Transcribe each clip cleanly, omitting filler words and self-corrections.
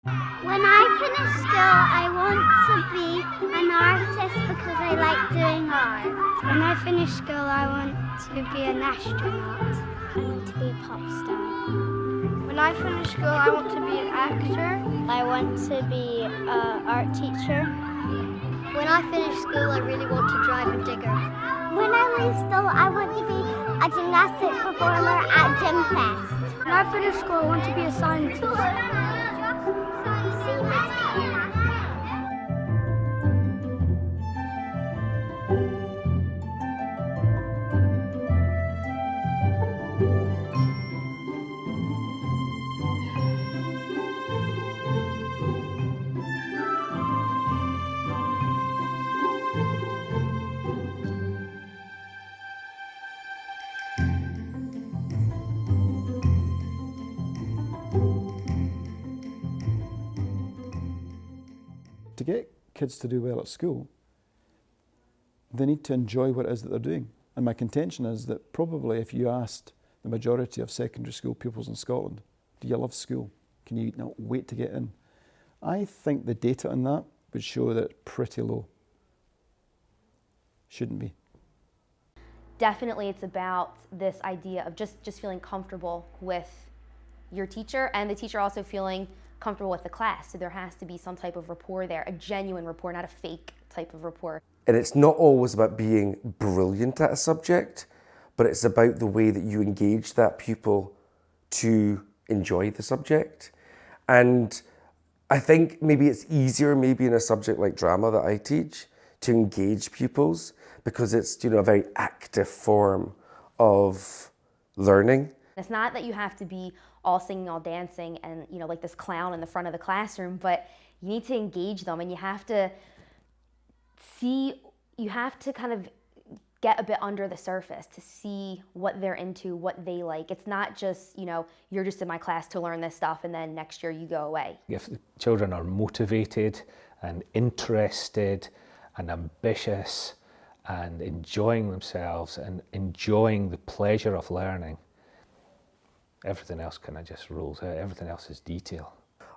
When I finish school, I want to be an artist because I like doing art. When I finish school, I want to be an astronaut. I want to be a pop star. When I finish school, I want to be an actor. I want to be an art teacher. When I finish school, I really want to drive a digger. When I leave school, I want to be a gymnastics performer at Gym Fest. When I finish school, I want to be a scientist. To get kids to do well at school, they need to enjoy what it is that they're doing. And my contention is that probably if you asked the majority of secondary school pupils in Scotland, do you love school? Can you not wait to get in? I think the data on that would show that it's pretty low. Shouldn't be. Definitely it's about this idea of just feeling comfortable with your teacher, and the teacher also feeling comfortable with the class. So there has to be some type of rapport there, a genuine rapport, not a fake type of rapport. And it's not always about being brilliant at a subject, but it's about the way that you engage that pupil to enjoy the subject. And I think maybe it's easier maybe in a subject like drama that I teach to engage pupils because it's, a very active form of learning. It's not that you have to be all singing, all dancing, and like this clown in the front of the classroom, but you need to engage them, and you have to kind of get a bit under the surface to see what they're into, what they like. It's not just, you're just in my class to learn this stuff and then next year you go away. If the children are motivated and interested and ambitious and enjoying themselves and enjoying the pleasure of learning, everything else kind of just rolls out. Everything else is detail.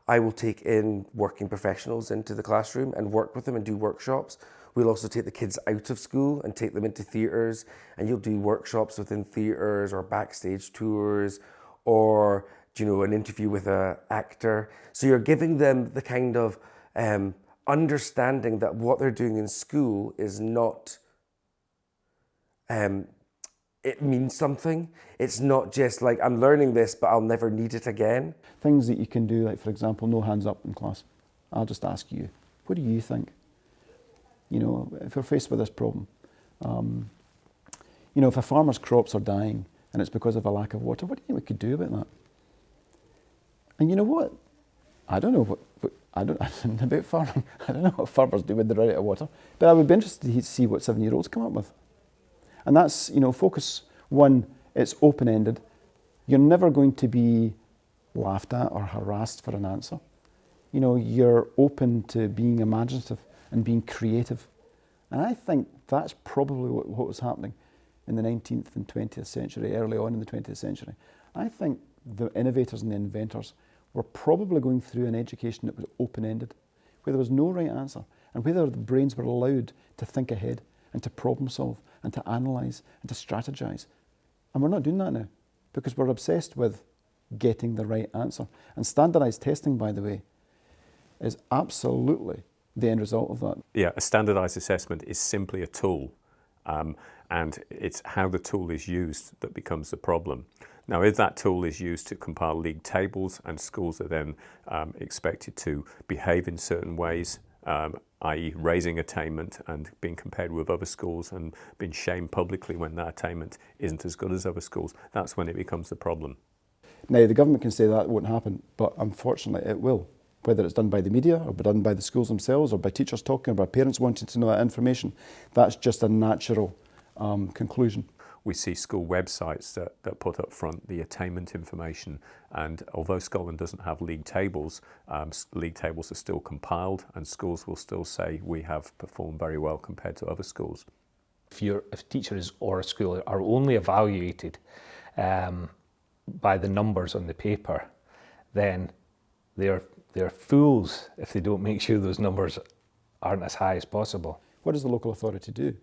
I will take in working professionals into the classroom and work with them and do workshops. We'll also take the kids out of school and take them into theatres, and you'll do workshops within theatres or backstage tours or, an interview with an actor. So you're giving them the kind of understanding that what they're doing in school is not it means something. It's not just like, I'm learning this, but I'll never need it again. Things that you can do, like for example, no hands up in class. I'll just ask you, what do you think? If we're faced with this problem, if a farmer's crops are dying and it's because of a lack of water, what do you think we could do about that? And you know what? I don't know about farming. I don't know what farmers do when they're out of water, but I would be interested to see what 7-year-olds come up with. And that's, focus one, it's open-ended. You're never going to be laughed at or harassed for an answer. You're open to being imaginative and being creative. And I think that's probably what was happening in the 19th and 20th century, early on in the 20th century. I think the innovators and the inventors were probably going through an education that was open-ended, where there was no right answer, and where the brains were allowed to think ahead and to problem solve and to analyse and to strategise. And we're not doing that now because we're obsessed with getting the right answer. And standardised testing, by the way, is absolutely the end result of that. Yeah, a standardised assessment is simply a tool, and it's how the tool is used that becomes the problem. Now, if that tool is used to compile league tables and schools are then expected to behave in certain ways, i.e. raising attainment and being compared with other schools and being shamed publicly when that attainment isn't as good as other schools, that's when it becomes a problem. Now, the government can say that won't happen, but unfortunately it will. Whether it's done by the media or done by the schools themselves or by teachers talking or by parents wanting to know that information, that's just a natural conclusion. We see school websites that put up front the attainment information, and although Scotland doesn't have league tables are still compiled and schools will still say we have performed very well compared to other schools. If teachers or a school are only evaluated by the numbers on the paper, then they're fools if they don't make sure those numbers aren't as high as possible. What does the local authority do?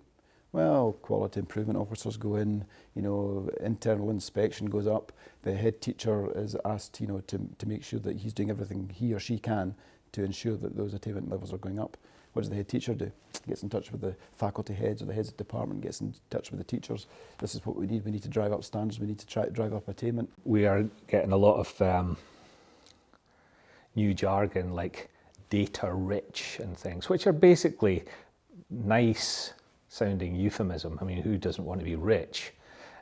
Well, quality improvement officers go in, internal inspection goes up, the head teacher is asked, to make sure that he's doing everything he or she can to ensure that those attainment levels are going up. What does the head teacher do? Gets in touch with the faculty heads or the heads of department, gets in touch with the teachers. This is what we need to drive up standards, we need to drive up attainment. We are getting a lot of new jargon like data rich and things, which are basically nice sounding euphemism. I mean, who doesn't want to be rich?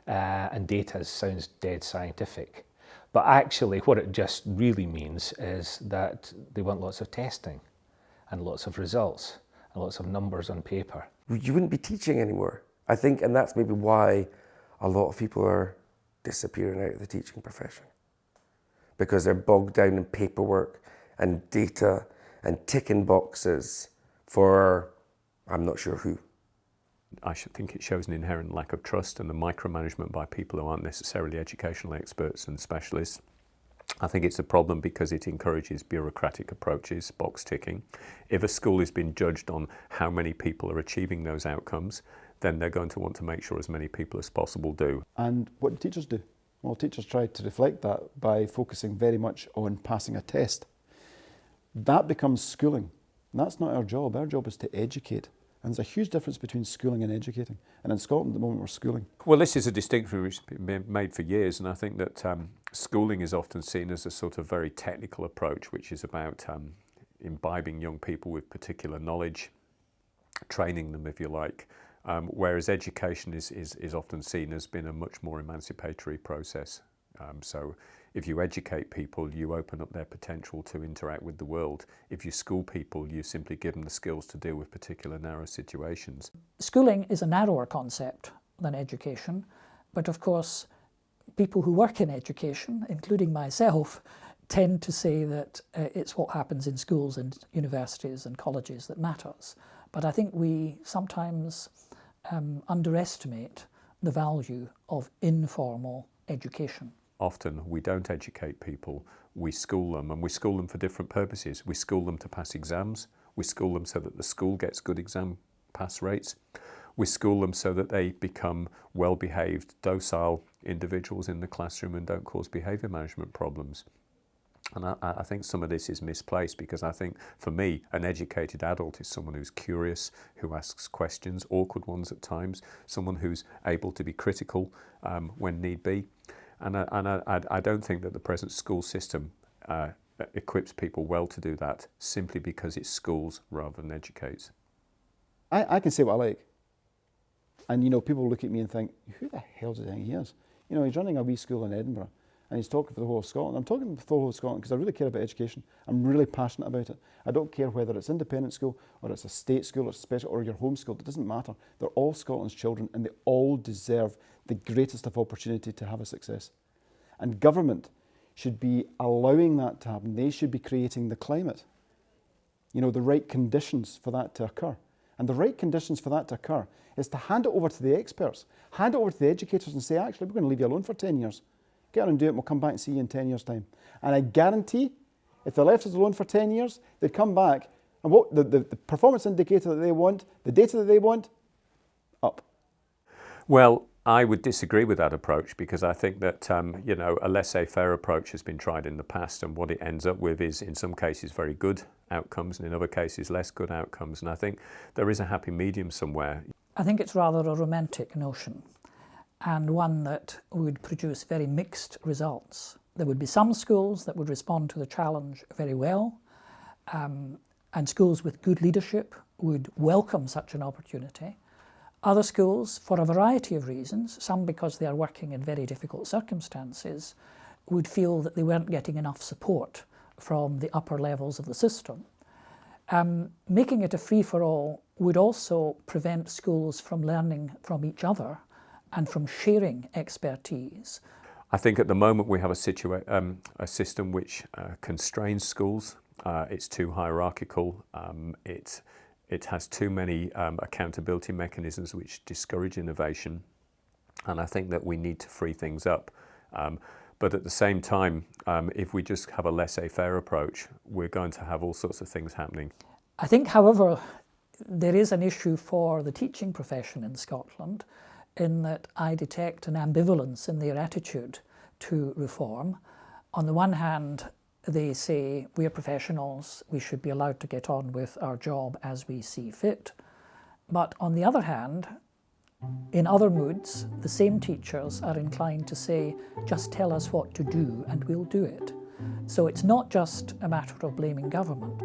And data sounds dead scientific. But actually what it just really means is that they want lots of testing and lots of results and lots of numbers on paper. You wouldn't be teaching anymore, I think, and that's maybe why a lot of people are disappearing out of the teaching profession, because they're bogged down in paperwork and data and ticking boxes for I'm not sure who. I should think it shows an inherent lack of trust and the micromanagement by people who aren't necessarily educational experts and specialists. I think it's a problem because it encourages bureaucratic approaches, box ticking. If a school is being judged on how many people are achieving those outcomes, then they're going to want to make sure as many people as possible do. And what do teachers do? Well, teachers try to reflect that by focusing very much on passing a test. That becomes schooling. And that's not our job. Our job is to educate. And there's a huge difference between schooling and educating. And in Scotland, at the moment, we're schooling. Well, this is a distinction which has been made for years, and I think that schooling is often seen as a sort of very technical approach, which is about imbibing young people with particular knowledge, training them, if you like, whereas education is often seen as being a much more emancipatory process. So if you educate people, you open up their potential to interact with the world. If you school people, you simply give them the skills to deal with particular narrow situations. Schooling is a narrower concept than education, but of course people who work in education, including myself, tend to say that it's what happens in schools and universities and colleges that matters. But I think we sometimes underestimate the value of informal education. Often we don't educate people, we school them, and we school them for different purposes. We school them to pass exams, we school them so that the school gets good exam pass rates, we school them so that they become well-behaved, docile individuals in the classroom and don't cause behaviour management problems. And I think some of this is misplaced, because I think, for me, an educated adult is someone who's curious, who asks questions, awkward ones at times, someone who's able to be critical when need be. And I don't think that the present school system equips people well to do that, simply because it schools rather than educates. I can say what I like. And people look at me and think, who the hell does he think he is? He's running a wee school in Edinburgh and he's talking for the whole of Scotland. I'm talking for the whole of Scotland because I really care about education. I'm really passionate about it. I don't care whether it's independent school or it's a state school or it's special or you're homeschooled. It doesn't matter. They're all Scotland's children and they all deserve the greatest of opportunity to have a success. And government should be allowing that to happen. They should be creating the climate, the right conditions for that to occur. And the right conditions for that to occur is to hand it over to the experts, hand it over to the educators and say, actually, we're going to leave you alone for 10 years. Get on and do it and we'll come back and see you in 10 years' time. And I guarantee, if they left us alone for 10 years, they'd come back and what the performance indicator that they want, the data that they want, up. Well, I would disagree with that approach, because I think that a laissez-faire approach has been tried in the past, and what it ends up with is, in some cases, very good outcomes, and in other cases, less good outcomes. And I think there is a happy medium somewhere. I think it's rather a romantic notion, and one that would produce very mixed results. There would be some schools that would respond to the challenge very well, and schools with good leadership would welcome such an opportunity. Other schools, for a variety of reasons, some because they are working in very difficult circumstances, would feel that they weren't getting enough support from the upper levels of the system. Making it a free-for-all would also prevent schools from learning from each other and from sharing expertise. I think at the moment we have a system which constrains schools. It's too hierarchical. It has too many accountability mechanisms which discourage innovation, and I think that we need to free things up. But at the same time, if we just have a laissez-faire approach, we're going to have all sorts of things happening. I think, however, there is an issue for the teaching profession in Scotland in that I detect an ambivalence in their attitude to reform. On the one hand, they say we're professionals, we should be allowed to get on with our job as we see fit. But on the other hand, in other moods, the same teachers are inclined to say, just tell us what to do and we'll do it. So it's not just a matter of blaming government.